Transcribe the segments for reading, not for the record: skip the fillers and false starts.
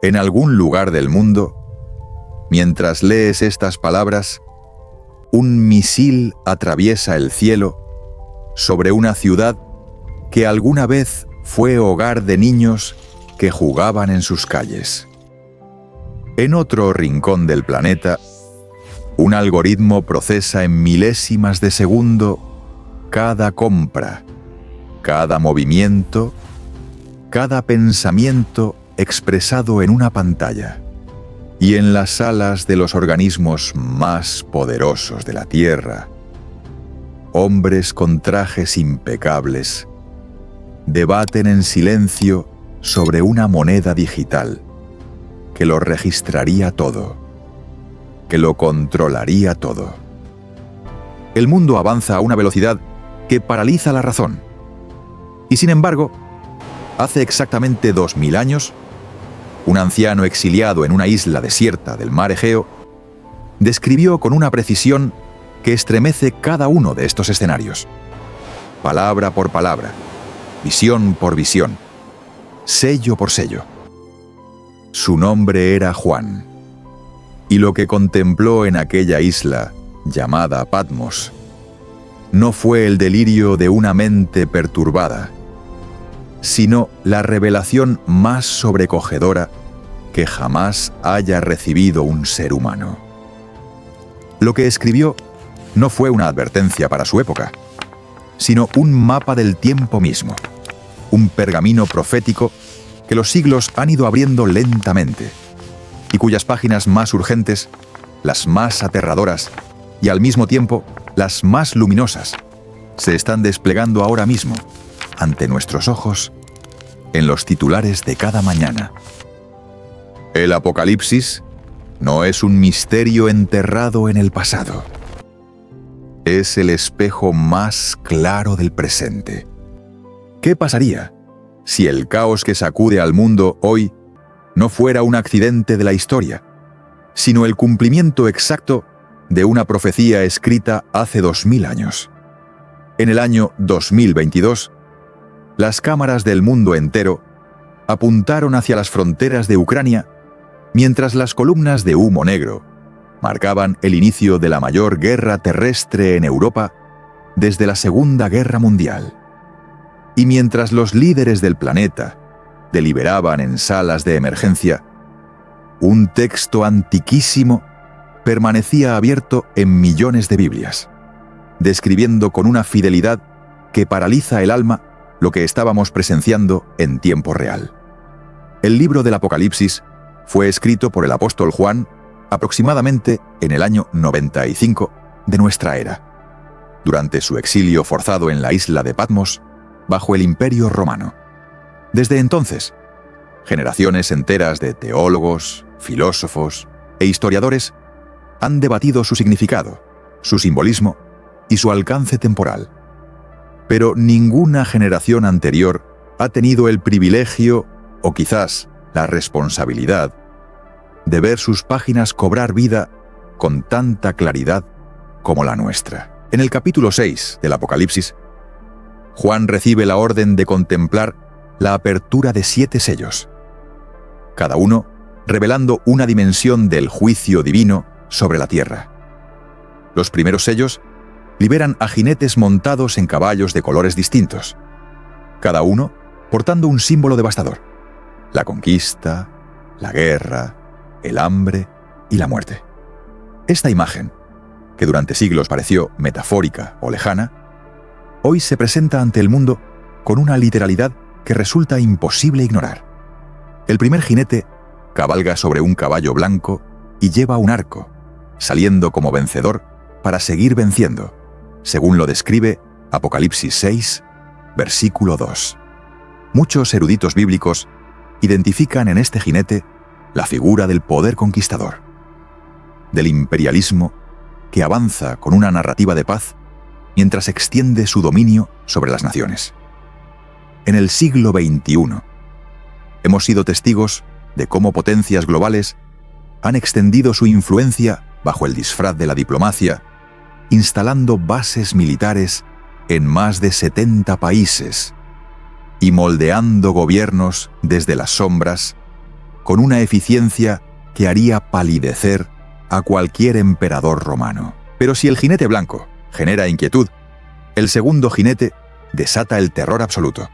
En algún lugar del mundo, mientras lees estas palabras, un misil atraviesa el cielo sobre una ciudad que alguna vez fue hogar de niños que jugaban en sus calles. En otro rincón del planeta, un algoritmo procesa en milésimas de segundo cada compra, cada movimiento, cada pensamiento expresado en una pantalla. Y en las salas de los organismos más poderosos de la Tierra, hombres con trajes impecables debaten en silencio sobre una moneda digital que lo registraría todo, que lo controlaría todo. El mundo avanza a una velocidad que paraliza la razón. Y sin embargo, hace exactamente 2000 años, un anciano exiliado en una isla desierta del mar Egeo describió con una precisión que estremece cada uno de estos escenarios. Palabra por palabra, visión por visión, sello por sello. Su nombre era Juan, y lo que contempló en aquella isla llamada Patmos no fue el delirio de una mente perturbada, sino la revelación más sobrecogedora que jamás haya recibido un ser humano. Lo que escribió no fue una advertencia para su época, sino un mapa del tiempo mismo, un pergamino profético que los siglos han ido abriendo lentamente y cuyas páginas más urgentes, las más aterradoras y al mismo tiempo las más luminosas, se están desplegando ahora mismo ante nuestros ojos en los titulares de cada mañana. El Apocalipsis no es un misterio enterrado en el pasado. Es el espejo más claro del presente. ¿Qué pasaría si el caos que sacude al mundo hoy no fuera un accidente de la historia, sino el cumplimiento exacto de una profecía escrita hace 2000 años? En el año 2022, las cámaras del mundo entero apuntaron hacia las fronteras de Ucrania mientras las columnas de humo negro marcaban el inicio de la mayor guerra terrestre en Europa desde la Segunda Guerra Mundial. Y mientras los líderes del planeta deliberaban en salas de emergencia, un texto antiquísimo permanecía abierto en millones de Biblias, describiendo con una fidelidad que paraliza el alma lo que estábamos presenciando en tiempo real. El libro del Apocalipsis fue escrito por el apóstol Juan aproximadamente en el año 95 de nuestra era, durante su exilio forzado en la isla de Patmos bajo el Imperio Romano. Desde entonces, generaciones enteras de teólogos, filósofos e historiadores han debatido su significado, su simbolismo y su alcance temporal. Pero ninguna generación anterior ha tenido el privilegio, o quizás la responsabilidad, de ver sus páginas cobrar vida con tanta claridad como la nuestra. En el capítulo 6 del Apocalipsis, Juan recibe la orden de contemplar la apertura de 7 sellos, cada uno revelando una dimensión del juicio divino sobre la tierra. Los primeros sellos liberan a jinetes montados en caballos de colores distintos, cada uno portando un símbolo devastador: la conquista, la guerra, el hambre y la muerte. Esta imagen, que durante siglos pareció metafórica o lejana, hoy se presenta ante el mundo con una literalidad que resulta imposible ignorar. El primer jinete cabalga sobre un caballo blanco y lleva un arco, saliendo como vencedor para seguir venciendo, según lo describe Apocalipsis 6, versículo 2. Muchos eruditos bíblicos identifican en este jinete la figura del poder conquistador, del imperialismo que avanza con una narrativa de paz mientras extiende su dominio sobre las naciones. En el siglo XXI, hemos sido testigos de cómo potencias globales han extendido su influencia bajo el disfraz de la diplomacia, instalando bases militares en más de 70 países y moldeando gobiernos desde las sombras con una eficiencia que haría palidecer a cualquier emperador romano. Pero si el jinete blanco genera inquietud, el segundo jinete desata el terror absoluto.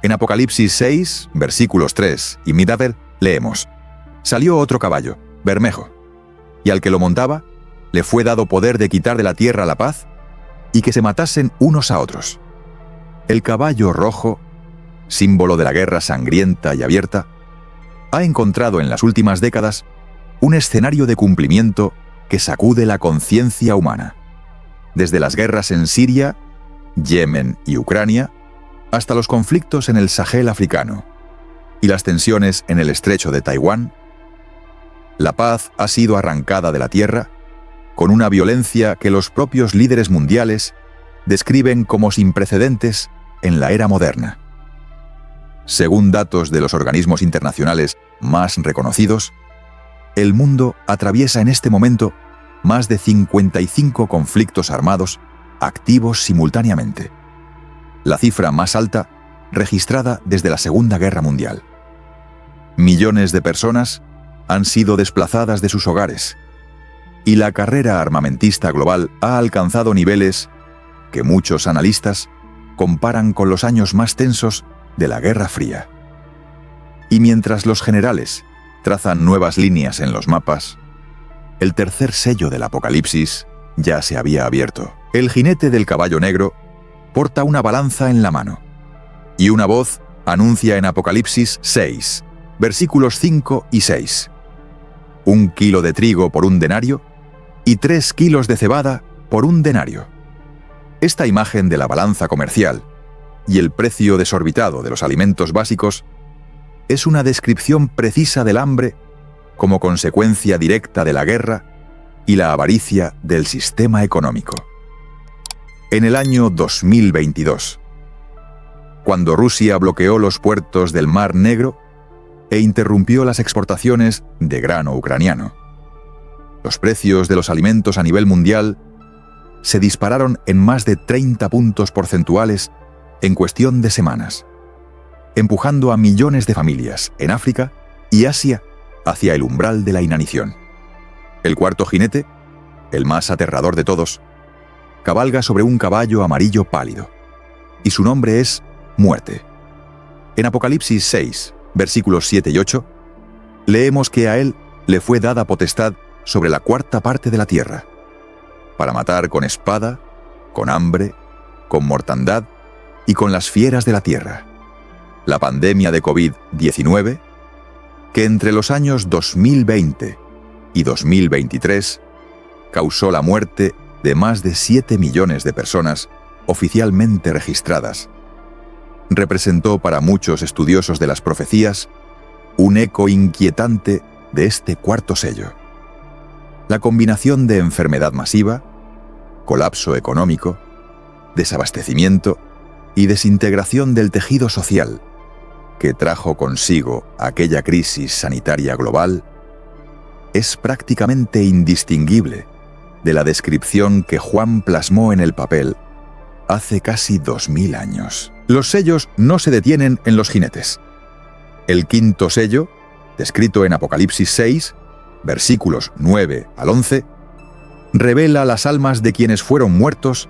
En Apocalipsis 6, versículos 3 y Midaber, leemos: «Salió otro caballo, bermejo, y al que lo montaba le fue dado poder de quitar de la tierra la paz y que se matasen unos a otros. El caballo rojo, símbolo de la guerra sangrienta y abierta, ha encontrado en las últimas décadas un escenario de cumplimiento que sacude la conciencia humana, desde las guerras en Siria, Yemen y Ucrania, hasta los conflictos en el Sahel africano y las tensiones en el estrecho de Taiwán. La paz ha sido arrancada de la tierra con una violencia que los propios líderes mundiales describen como sin precedentes en la era moderna. Según datos de los organismos internacionales más reconocidos, el mundo atraviesa en este momento más de 55 conflictos armados activos simultáneamente, la cifra más alta registrada desde la Segunda Guerra Mundial. Millones de personas han sido desplazadas de sus hogares, y la carrera armamentista global ha alcanzado niveles que muchos analistas comparan con los años más tensos de la Guerra Fría. Y mientras los generales trazan nuevas líneas en los mapas, el tercer sello del Apocalipsis ya se había abierto. El jinete del caballo negro porta una balanza en la mano, y una voz anuncia en Apocalipsis 6, versículos 5 y 6: 1 kilo de trigo por 1 denario y 3 kilos de cebada por 1 denario. Esta imagen de la balanza comercial y el precio desorbitado de los alimentos básicos es una descripción precisa del hambre como consecuencia directa de la guerra y la avaricia del sistema económico. En el año 2022, cuando Rusia bloqueó los puertos del Mar Negro e interrumpió las exportaciones de grano ucraniano, los precios de los alimentos a nivel mundial se dispararon en más de 30 puntos porcentuales en cuestión de semanas, empujando a millones de familias en África y Asia hacia el umbral de la inanición. El cuarto jinete, el más aterrador de todos, cabalga sobre un caballo amarillo pálido, y su nombre es Muerte. En Apocalipsis 6, versículos 7 y 8, leemos que a él le fue dada potestad sobre la cuarta parte de la tierra, para matar con espada, con hambre, con mortandad y con las fieras de la tierra. La pandemia de COVID-19, que entre los años 2020 y 2023 causó la muerte de más de 7 millones de personas oficialmente registradas, representó para muchos estudiosos de las profecías un eco inquietante de este cuarto sello. La combinación de enfermedad masiva, colapso económico, desabastecimiento y desintegración del tejido social que trajo consigo aquella crisis sanitaria global es prácticamente indistinguible de la descripción que Juan plasmó en el papel hace casi 2000 años. Los sellos no se detienen en los jinetes. El quinto sello, descrito en Apocalipsis 6, versículos 9 al 11, revela las almas de quienes fueron muertos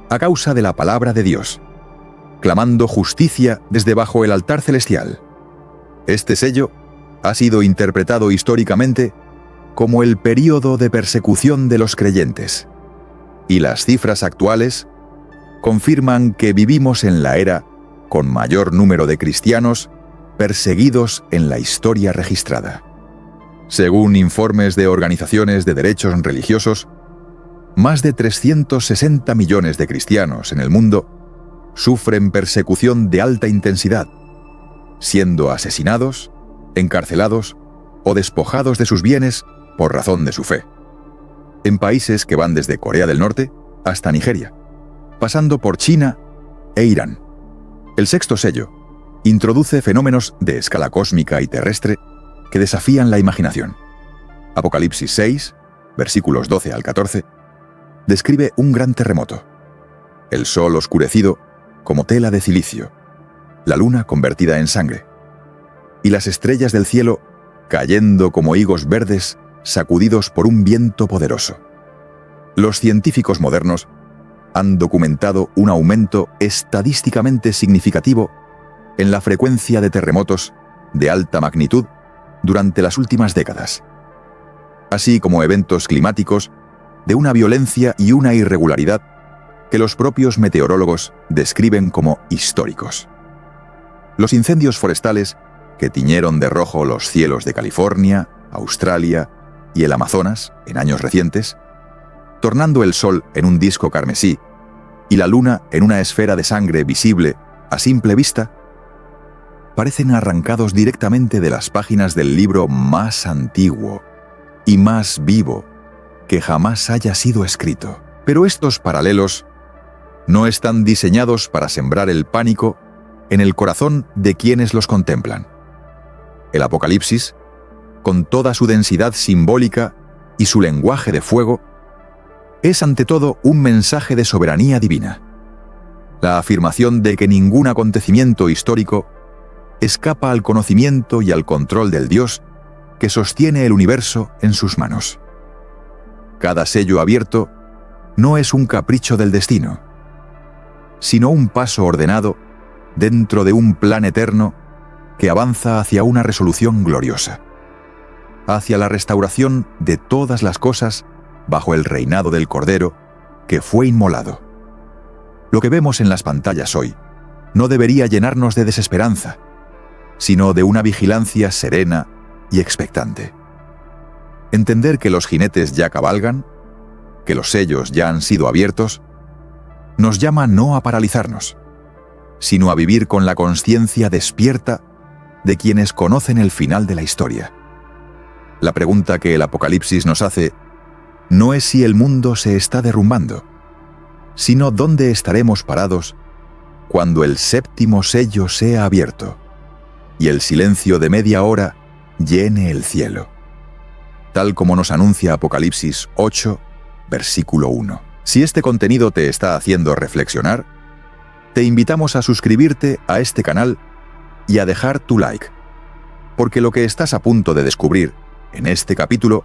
a causa de la palabra de Dios, clamando justicia desde bajo el altar celestial. Este sello ha sido interpretado históricamente como el período de persecución de los creyentes, y las cifras actuales confirman que vivimos en la era con mayor número de cristianos perseguidos en la historia registrada. Según informes de organizaciones de derechos religiosos, más de 360 millones de cristianos en el mundo sufren persecución de alta intensidad, siendo asesinados, encarcelados o despojados de sus bienes por razón de su fe, en países que van desde Corea del Norte hasta Nigeria, pasando por China e Irán. El sexto sello introduce fenómenos de escala cósmica y terrestre que desafían la imaginación. Apocalipsis 6, versículos 12 al 14, describe un gran terremoto, el sol oscurecido como tela de cilicio, la luna convertida en sangre, y las estrellas del cielo cayendo como higos verdes sacudidos por un viento poderoso. Los científicos modernos han documentado un aumento estadísticamente significativo en la frecuencia de terremotos de alta magnitud durante las últimas décadas, así como eventos climáticos de una violencia y una irregularidad que los propios meteorólogos describen como históricos. Los incendios forestales que tiñeron de rojo los cielos de California, Australia y el Amazonas en años recientes, tornando el sol en un disco carmesí y la luna en una esfera de sangre visible a simple vista, parecen arrancados directamente de las páginas del libro más antiguo y más vivo que jamás haya sido escrito. Pero estos paralelos no están diseñados para sembrar el pánico en el corazón de quienes los contemplan. El Apocalipsis, con toda su densidad simbólica y su lenguaje de fuego, es ante todo un mensaje de soberanía divina. La afirmación de que ningún acontecimiento histórico escapa al conocimiento y al control del Dios que sostiene el universo en sus manos. Cada sello abierto no es un capricho del destino, sino un paso ordenado dentro de un plan eterno que avanza hacia una resolución gloriosa, hacia la restauración de todas las cosas bajo el reinado del Cordero que fue inmolado. Lo que vemos en las pantallas hoy no debería llenarnos de desesperanza, sino de una vigilancia serena y expectante. Entender que los jinetes ya cabalgan, que los sellos ya han sido abiertos, nos llama no a paralizarnos, sino a vivir con la conciencia despierta de quienes conocen el final de la historia. La pregunta que el Apocalipsis nos hace no es si el mundo se está derrumbando, sino dónde estaremos parados cuando el séptimo sello sea abierto y el silencio de media hora llene el cielo, tal como nos anuncia Apocalipsis 8, versículo 1. Si este contenido te está haciendo reflexionar, te invitamos a suscribirte a este canal y a dejar tu like, porque lo que estás a punto de descubrir en este capítulo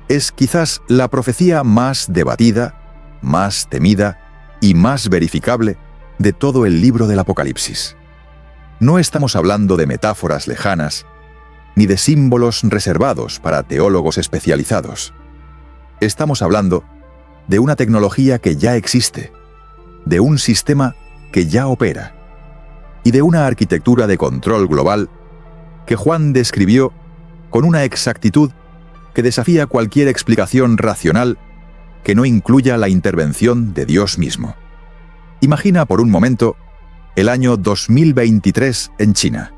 es quizás la profecía más debatida, más temida y más verificable de todo el libro del Apocalipsis. No estamos hablando de metáforas lejanas, ni de símbolos reservados para teólogos especializados. Estamos hablando de una tecnología que ya existe, de un sistema que ya opera, y de una arquitectura de control global que Juan describió con una exactitud que desafía cualquier explicación racional que no incluya la intervención de Dios mismo. Imagina por un momento el año 2023 en China.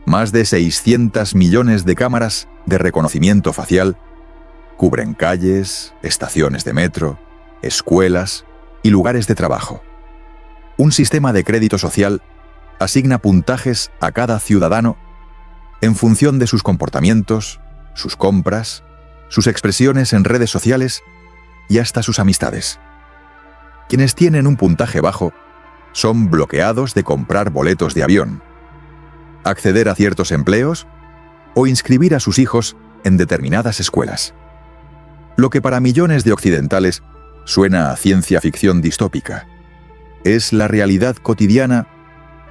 Más de 600 millones de cámaras de reconocimiento facial cubren calles, estaciones de metro, escuelas y lugares de trabajo. Un sistema de crédito social asigna puntajes a cada ciudadano en función de sus comportamientos, sus compras, sus expresiones en redes sociales y hasta sus amistades. Quienes tienen un puntaje bajo son bloqueados de comprar boletos de avión, acceder a ciertos empleos o inscribir a sus hijos en determinadas escuelas. Lo que para millones de occidentales suena a ciencia ficción distópica es la realidad cotidiana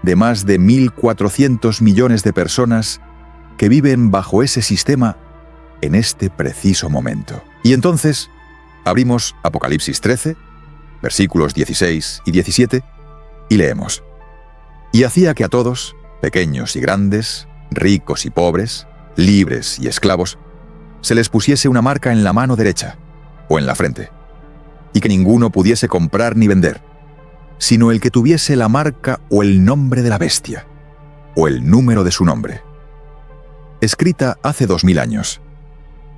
de más de 1.400 millones de personas que viven bajo ese sistema en este preciso momento. Y entonces abrimos Apocalipsis 13, versículos 16 y 17, y leemos: «Y hacía que a todos, pequeños y grandes, ricos y pobres, libres y esclavos, se les pusiese una marca en la mano derecha o en la frente, y que ninguno pudiese comprar ni vender, sino el que tuviese la marca o el nombre de la bestia, o el número de su nombre». Escrita hace 2000 años,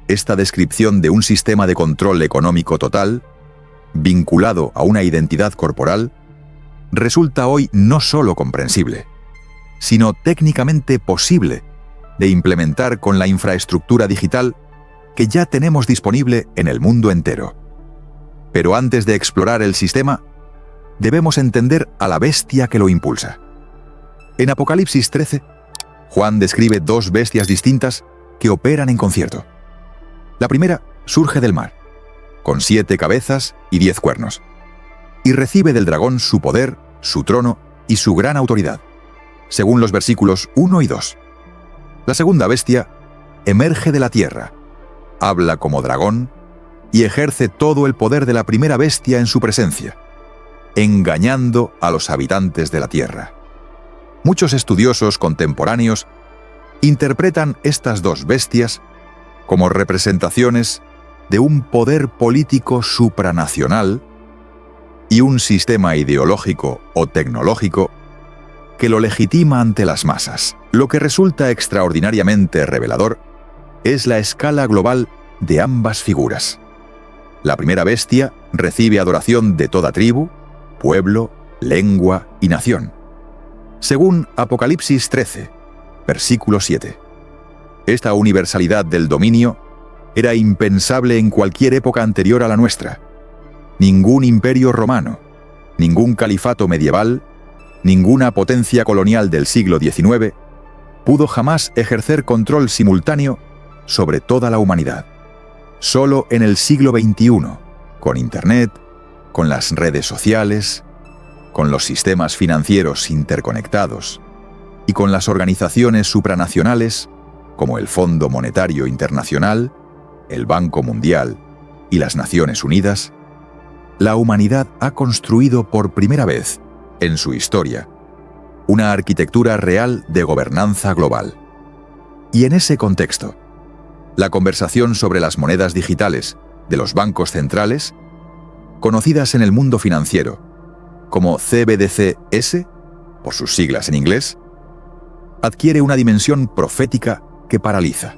esta descripción de un sistema de control económico total, vinculado a una identidad corporal, resulta hoy no solo comprensible, sino técnicamente posible de implementar con la infraestructura digital que ya tenemos disponible en el mundo entero. Pero antes de explorar el sistema, debemos entender a la bestia que lo impulsa. En Apocalipsis 13, Juan describe dos bestias distintas que operan en concierto. La primera surge del mar, con 7 cabezas y 10 cuernos, y recibe del dragón su poder, su trono y su gran autoridad, según los versículos 1 y 2. La segunda bestia emerge de la tierra, habla como dragón y ejerce todo el poder de la primera bestia en su presencia, engañando a los habitantes de la tierra. Muchos estudiosos contemporáneos interpretan estas dos bestias como representaciones de un poder político supranacional y un sistema ideológico o tecnológico que lo legitima ante las masas. Lo que resulta extraordinariamente revelador es la escala global de ambas figuras. La primera bestia recibe adoración de toda tribu, pueblo, lengua y nación, según Apocalipsis 13, versículo 7. Esta universalidad del dominio era impensable en cualquier época anterior a la nuestra. Ningún imperio romano, ningún califato medieval, ninguna potencia colonial del siglo XIX pudo jamás ejercer control simultáneo sobre toda la humanidad. Solo en el siglo XXI, con Internet, con las redes sociales, con los sistemas financieros interconectados y con las organizaciones supranacionales como el Fondo Monetario Internacional, el Banco Mundial y las Naciones Unidas, la humanidad ha construido por primera vez en su historia una arquitectura real de gobernanza global. Y en ese contexto, la conversación sobre las monedas digitales de los bancos centrales, conocidas en el mundo financiero como CBDCs, por sus siglas en inglés, adquiere una dimensión profética que paraliza.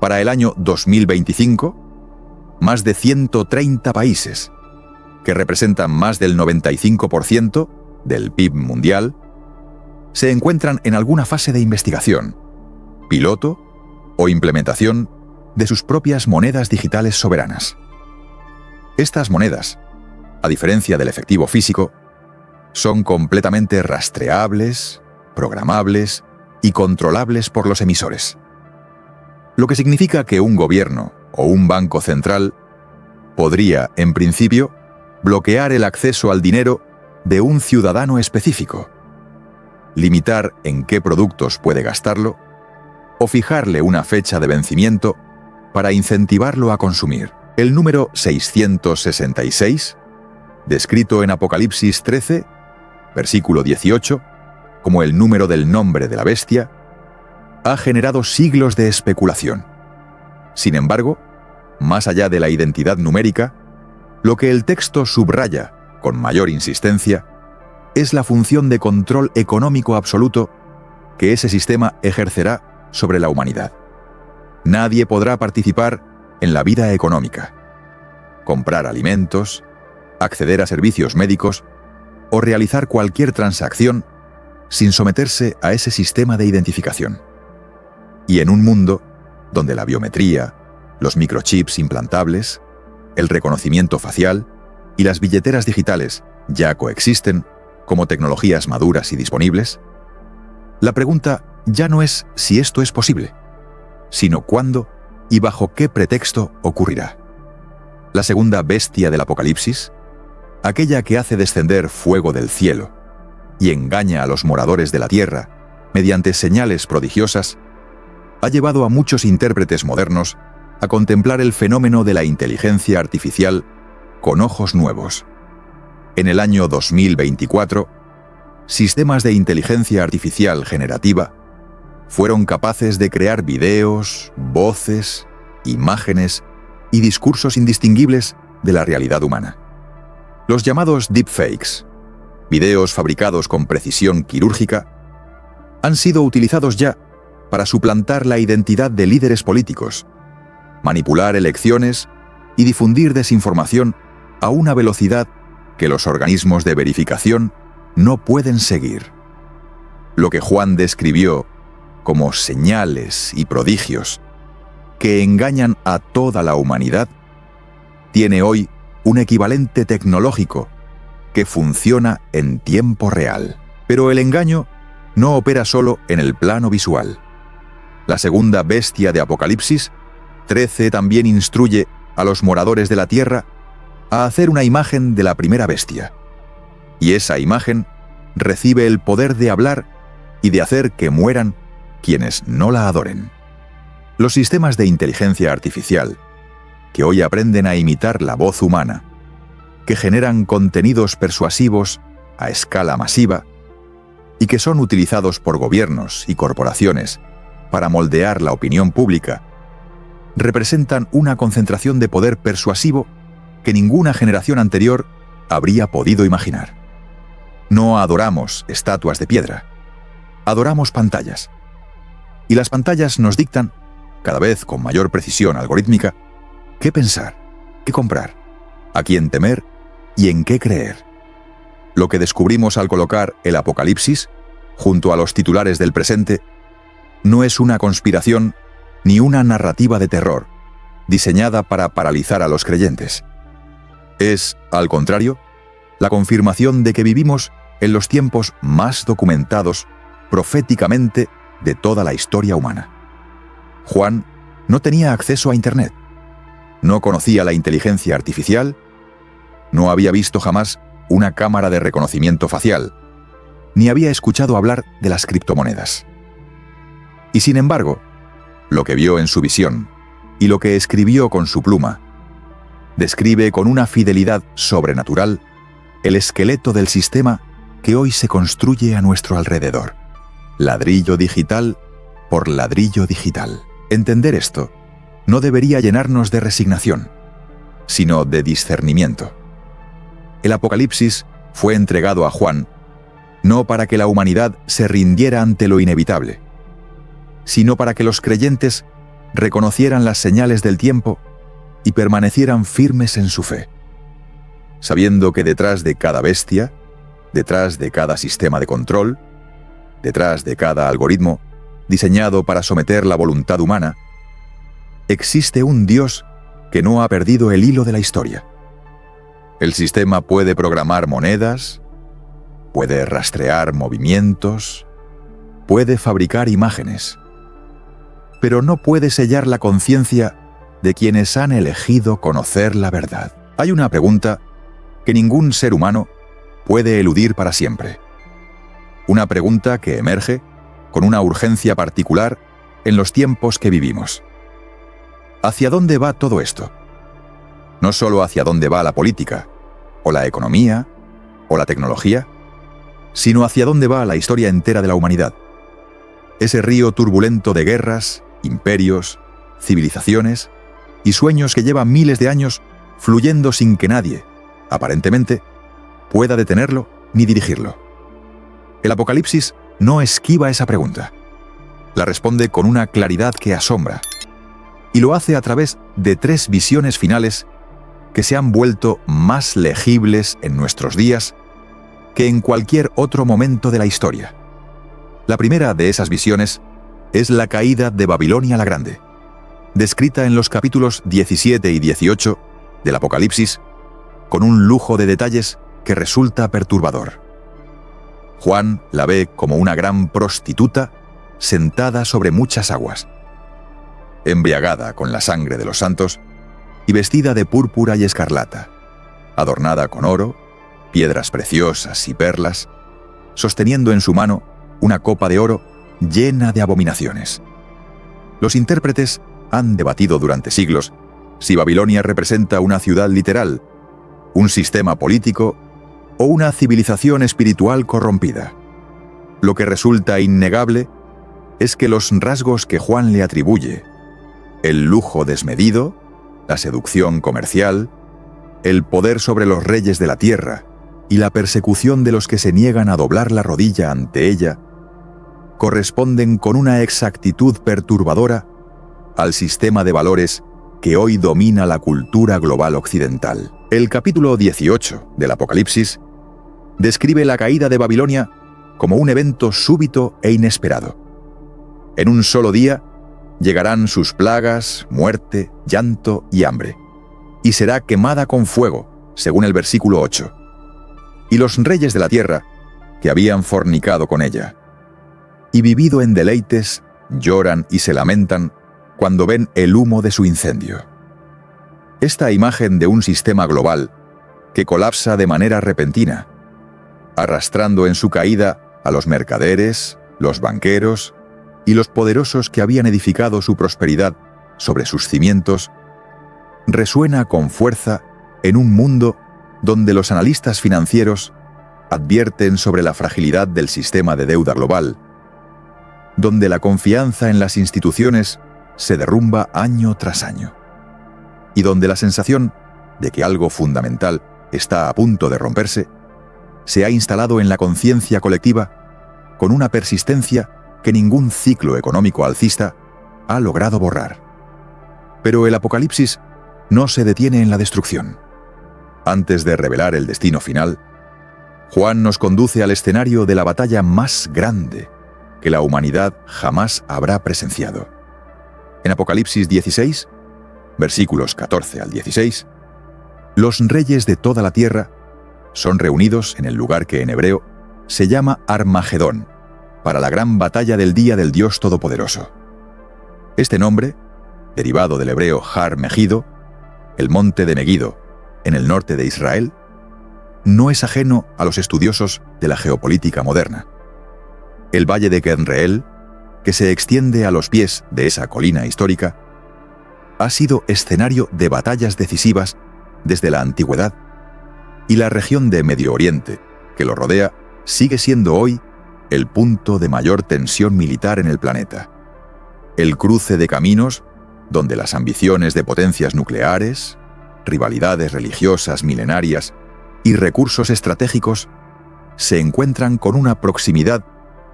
Para el año 2025, más de 130 países, que representan más del 95% del PIB mundial, se encuentran en alguna fase de investigación, piloto o implementación de sus propias monedas digitales soberanas. Estas monedas, a diferencia del efectivo físico, son completamente rastreables, programables y controlables por los emisores. Lo que significa que un gobierno o un banco central podría, en principio, bloquear el acceso al dinero de un ciudadano específico, limitar en qué productos puede gastarlo o fijarle una fecha de vencimiento para incentivarlo a consumir. El número 666, descrito en Apocalipsis 13, versículo 18, como el número del nombre de la bestia, ha generado siglos de especulación. Sin embargo, más allá de la identidad numérica, lo que el texto subraya con mayor insistencia es la función de control económico absoluto que ese sistema ejercerá sobre la humanidad. Nadie podrá participar en la vida económica, comprar alimentos, acceder a servicios médicos o realizar cualquier transacción sin someterse a ese sistema de identificación. Y en un mundo donde la biometría, los microchips implantables, el reconocimiento facial y las billeteras digitales ya coexisten como tecnologías maduras y disponibles, la pregunta ya no es si esto es posible, sino cuándo y bajo qué pretexto ocurrirá. La segunda bestia del Apocalipsis, aquella que hace descender fuego del cielo y engaña a los moradores de la tierra mediante señales prodigiosas, ha llevado a muchos intérpretes modernos a contemplar el fenómeno de la inteligencia artificial con ojos nuevos. En el año 2024, sistemas de inteligencia artificial generativa fueron capaces de crear videos, voces, imágenes y discursos indistinguibles de la realidad humana. Los llamados deepfakes, videos fabricados con precisión quirúrgica, han sido utilizados ya para suplantar la identidad de líderes políticos, manipular elecciones y difundir desinformación a una velocidad que los organismos de verificación no pueden seguir. Lo que Juan describió como señales y prodigios que engañan a toda la humanidad, tiene hoy un equivalente tecnológico que funciona en tiempo real. Pero el engaño no opera solo en el plano visual. la segunda bestia de Apocalipsis, 13 también instruye a los moradores de la tierra a hacer una imagen de la primera bestia. Y esa imagen recibe el poder de hablar y de hacer que mueran quienes no la adoren. Los sistemas de inteligencia artificial, que hoy aprenden a imitar la voz humana, que generan contenidos persuasivos a escala masiva y que son utilizados por gobiernos y corporaciones para moldear la opinión pública, representan una concentración de poder persuasivo que ninguna generación anterior habría podido imaginar. No adoramos estatuas de piedra, adoramos pantallas. Y las pantallas nos dictan, cada vez con mayor precisión algorítmica, qué pensar, qué comprar, a quién temer y en qué creer. Lo que descubrimos al colocar el Apocalipsis junto a los titulares del presente no es una conspiración ni una narrativa de terror diseñada para paralizar a los creyentes. Es, al contrario, la confirmación de que vivimos en los tiempos más documentados proféticamente de toda la historia humana. Juan no tenía acceso a Internet, no conocía la inteligencia artificial, no había visto jamás una cámara de reconocimiento facial, ni había escuchado hablar de las criptomonedas. Y sin embargo, lo que vio en su visión y lo que escribió con su pluma, describe con una fidelidad sobrenatural el esqueleto del sistema que hoy se construye a nuestro alrededor, ladrillo digital por ladrillo digital. Entender esto no debería llenarnos de resignación, sino de discernimiento. El Apocalipsis fue entregado a Juan no para que la humanidad se rindiera ante lo inevitable, sino para que los creyentes reconocieran las señales del tiempo y permanecieran firmes en su fe, sabiendo que detrás de cada bestia, detrás de cada sistema de control, detrás de cada algoritmo diseñado para someter la voluntad humana, existe un Dios que no ha perdido el hilo de la historia. El sistema puede programar monedas, puede rastrear movimientos, puede fabricar imágenes, pero no puede sellar la conciencia de quienes han elegido conocer la verdad. Hay una pregunta que ningún ser humano puede eludir para siempre. Una pregunta que emerge con una urgencia particular en los tiempos que vivimos. ¿Hacia dónde va todo esto? No solo hacia dónde va la política, o la economía, o la tecnología, sino hacia dónde va la historia entera de la humanidad. Ese río turbulento de guerras, imperios, civilizaciones y sueños que lleva miles de años fluyendo sin que nadie, aparentemente, pueda detenerlo ni dirigirlo. El Apocalipsis no esquiva esa pregunta. La responde con una claridad que asombra, y lo hace a través de 3 visiones finales que se han vuelto más legibles en nuestros días que en cualquier otro momento de la historia. La primera de esas visiones es la caída de Babilonia la Grande, descrita en los capítulos 17 y 18 del Apocalipsis, con un lujo de detalles que resulta perturbador. Juan la ve como una gran prostituta sentada sobre muchas aguas, embriagada con la sangre de los santos y vestida de púrpura y escarlata, adornada con oro, piedras preciosas y perlas, sosteniendo en su mano una copa de oro llena de abominaciones. Los intérpretes han debatido durante siglos si Babilonia representa una ciudad literal, un sistema político o una civilización espiritual corrompida. Lo que resulta innegable es que los rasgos que Juan le atribuye, el lujo desmedido, la seducción comercial, el poder sobre los reyes de la tierra y la persecución de los que se niegan a doblar la rodilla ante ella, corresponden con una exactitud perturbadora al sistema de valores que hoy domina la cultura global occidental. El capítulo 18 del Apocalipsis describe la caída de Babilonia como un evento súbito e inesperado. En un solo día llegarán sus plagas, muerte, llanto y hambre, y será quemada con fuego, según el versículo 8. Y los reyes de la tierra, que habían fornicado con ella, y vivido en deleites, lloran y se lamentan cuando ven el humo de su incendio. Esta imagen de un sistema global que colapsa de manera repentina, arrastrando en su caída a los mercaderes, los banqueros y los poderosos que habían edificado su prosperidad sobre sus cimientos, resuena con fuerza en un mundo donde los analistas financieros advierten sobre la fragilidad del sistema de deuda global, donde la confianza en las instituciones se derrumba año tras año, y donde la sensación de que algo fundamental está a punto de romperse se ha instalado en la conciencia colectiva con una persistencia que ningún ciclo económico alcista ha logrado borrar. Pero el Apocalipsis no se detiene en la destrucción. Antes de revelar el destino final, Juan nos conduce al escenario de la batalla más grande que la humanidad jamás habrá presenciado. En Apocalipsis 16, versículos 14 al 16, los reyes de toda la tierra son reunidos en el lugar que en hebreo se llama Armagedón, para la gran batalla del día del Dios Todopoderoso. Este nombre, derivado del hebreo Har Megido, el monte de Megido, en el norte de Israel, no es ajeno a los estudiosos de la geopolítica moderna. El valle de Kenreel, que se extiende a los pies de esa colina histórica, ha sido escenario de batallas decisivas desde la antigüedad, y la región de Medio Oriente, que lo rodea, sigue siendo hoy el punto de mayor tensión militar en el planeta. El cruce de caminos donde las ambiciones de potencias nucleares, rivalidades religiosas milenarias y recursos estratégicos se encuentran con una proximidad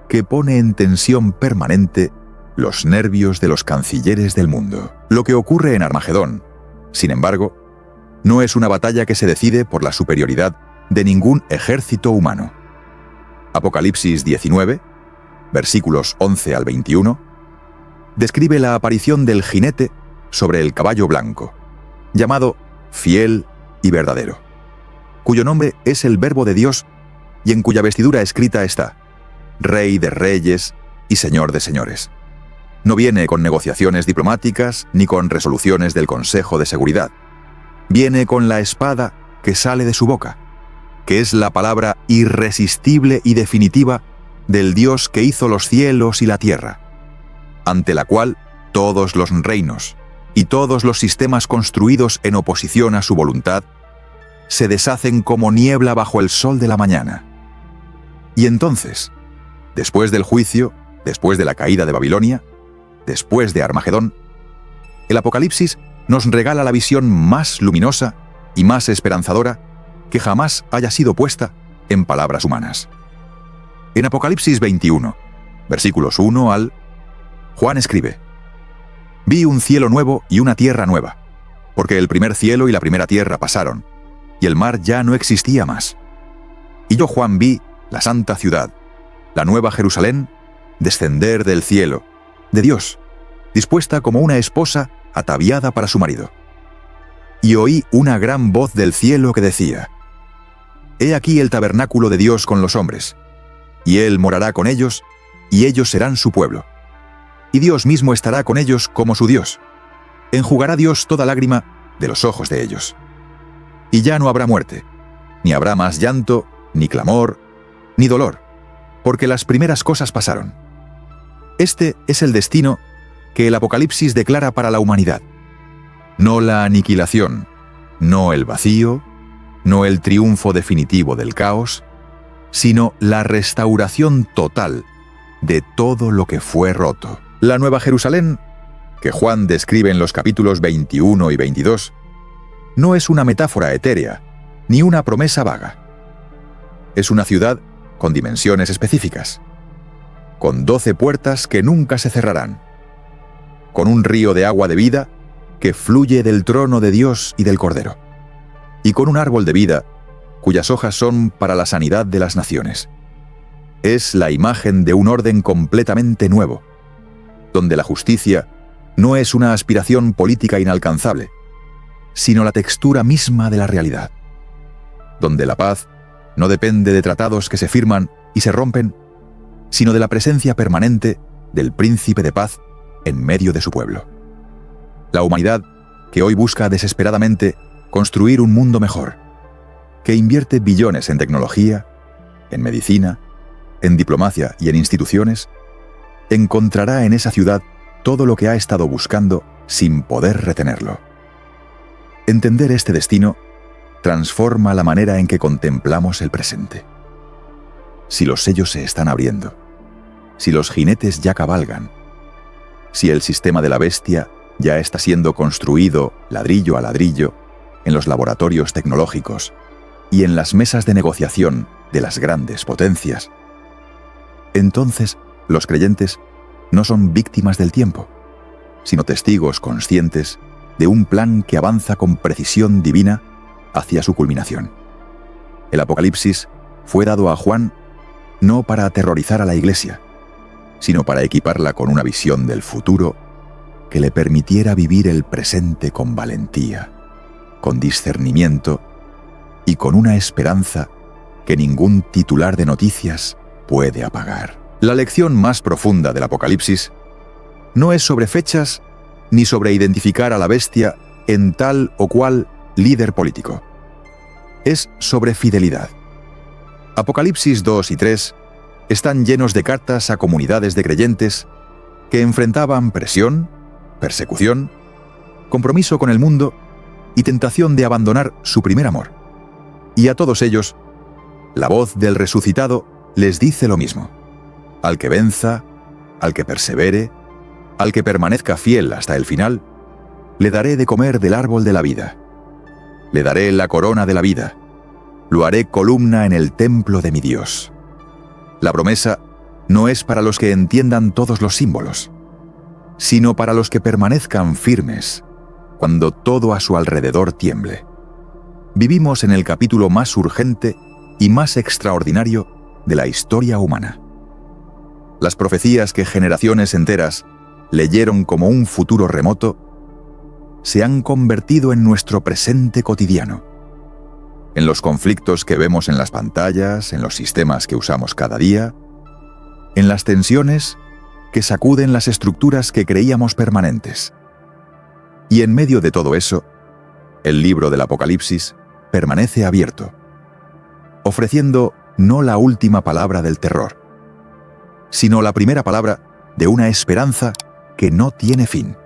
que pone en tensión permanente los nervios de los cancilleres del mundo. Lo que ocurre en Armagedón, sin embargo, no es una batalla que se decide por la superioridad de ningún ejército humano. Apocalipsis 19, versículos 11 al 21, describe la aparición del jinete sobre el caballo blanco, llamado Fiel y Verdadero, cuyo nombre es el Verbo de Dios y en cuya vestidura escrita está Rey de Reyes y Señor de Señores. No viene con negociaciones diplomáticas ni con resoluciones del Consejo de Seguridad. Viene con la espada que sale de su boca, que es la palabra irresistible y definitiva del Dios que hizo los cielos y la tierra, ante la cual todos los reinos y todos los sistemas construidos en oposición a su voluntad se deshacen como niebla bajo el sol de la mañana. Y entonces, después del juicio, después de la caída de Babilonia, después de Armagedón, el Apocalipsis nos regala la visión más luminosa y más esperanzadora que jamás haya sido puesta en palabras humanas. En Apocalipsis 21, versículos 1 al, Juan escribe: «Vi un cielo nuevo y una tierra nueva, porque el primer cielo y la primera tierra pasaron, y el mar ya no existía más. Y yo, Juan, vi la santa ciudad, la nueva Jerusalén, descender del cielo, de Dios, dispuesta como una esposa ataviada para su marido. Y oí una gran voz del cielo que decía: He aquí el tabernáculo de Dios con los hombres, y Él morará con ellos, y ellos serán su pueblo. Y Dios mismo estará con ellos como su Dios. Enjugará Dios toda lágrima de los ojos de ellos. Y ya no habrá muerte, ni habrá más llanto, ni clamor, ni dolor, porque las primeras cosas pasaron». Este es el destino que el Apocalipsis declara para la humanidad. No la aniquilación, no el vacío, no el triunfo definitivo del caos, sino la restauración total de todo lo que fue roto. La Nueva Jerusalén, que Juan describe en los capítulos 21 y 22, no es una metáfora etérea, ni una promesa vaga. Es una ciudad con dimensiones específicas, con 12 puertas que nunca se cerrarán, con un río de agua de vida que fluye del trono de Dios y del Cordero, y con un árbol de vida cuyas hojas son para la sanidad de las naciones. Es la imagen de un orden completamente nuevo, donde la justicia no es una aspiración política inalcanzable, sino la textura misma de la realidad, donde la paz no depende de tratados que se firman y se rompen, sino de la presencia permanente del príncipe de paz en medio de su pueblo. La humanidad que hoy busca desesperadamente construir un mundo mejor, que invierte billones en tecnología, en medicina, en diplomacia y en instituciones, encontrará en esa ciudad todo lo que ha estado buscando sin poder retenerlo. Entender este destino transforma la manera en que contemplamos el presente. Si los sellos se están abriendo, si los jinetes ya cabalgan, si el sistema de la bestia ya está siendo construido ladrillo a ladrillo en los laboratorios tecnológicos y en las mesas de negociación de las grandes potencias, entonces los creyentes no son víctimas del tiempo, sino testigos conscientes de un plan que avanza con precisión divina hacia su culminación. El Apocalipsis fue dado a Juan no para aterrorizar a la Iglesia, sino para equiparla con una visión del futuro que le permitiera vivir el presente con valentía, con discernimiento y con una esperanza que ningún titular de noticias puede apagar. La lección más profunda del Apocalipsis no es sobre fechas ni sobre identificar a la bestia en tal o cual líder político. Es sobre fidelidad. Apocalipsis 2 y 3 están llenos de cartas a comunidades de creyentes que enfrentaban presión, persecución, compromiso con el mundo y tentación de abandonar su primer amor. Y a todos ellos, la voz del resucitado les dice lo mismo: al que venza, al que persevere, al que permanezca fiel hasta el final, le daré de comer del árbol de la vida. Le daré la corona de la vida. Lo haré columna en el templo de mi Dios. La promesa no es para los que entiendan todos los símbolos, sino para los que permanezcan firmes cuando todo a su alrededor tiemble. Vivimos en el capítulo más urgente y más extraordinario de la historia humana. Las profecías que generaciones enteras leyeron como un futuro remoto se han convertido en nuestro presente cotidiano. En los conflictos que vemos en las pantallas, en los sistemas que usamos cada día, en las tensiones que sacuden las estructuras que creíamos permanentes. Y en medio de todo eso, el libro del Apocalipsis permanece abierto, ofreciendo no la última palabra del terror, sino la primera palabra de una esperanza que no tiene fin.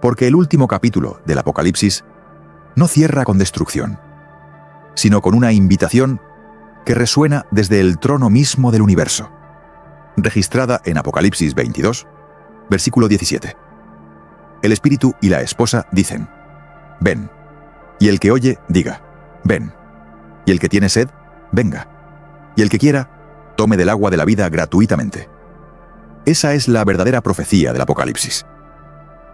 Porque el último capítulo del Apocalipsis no cierra con destrucción, sino con una invitación que resuena desde el trono mismo del universo, registrada en Apocalipsis 22, versículo 17. El espíritu y la esposa dicen: ven. Y el que oye, diga: ven. Y el que tiene sed, venga. Y el que quiera, tome del agua de la vida gratuitamente. Esa es la verdadera profecía del Apocalipsis.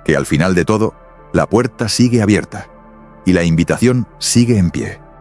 Que al final de todo, la puerta sigue abierta y la invitación sigue en pie.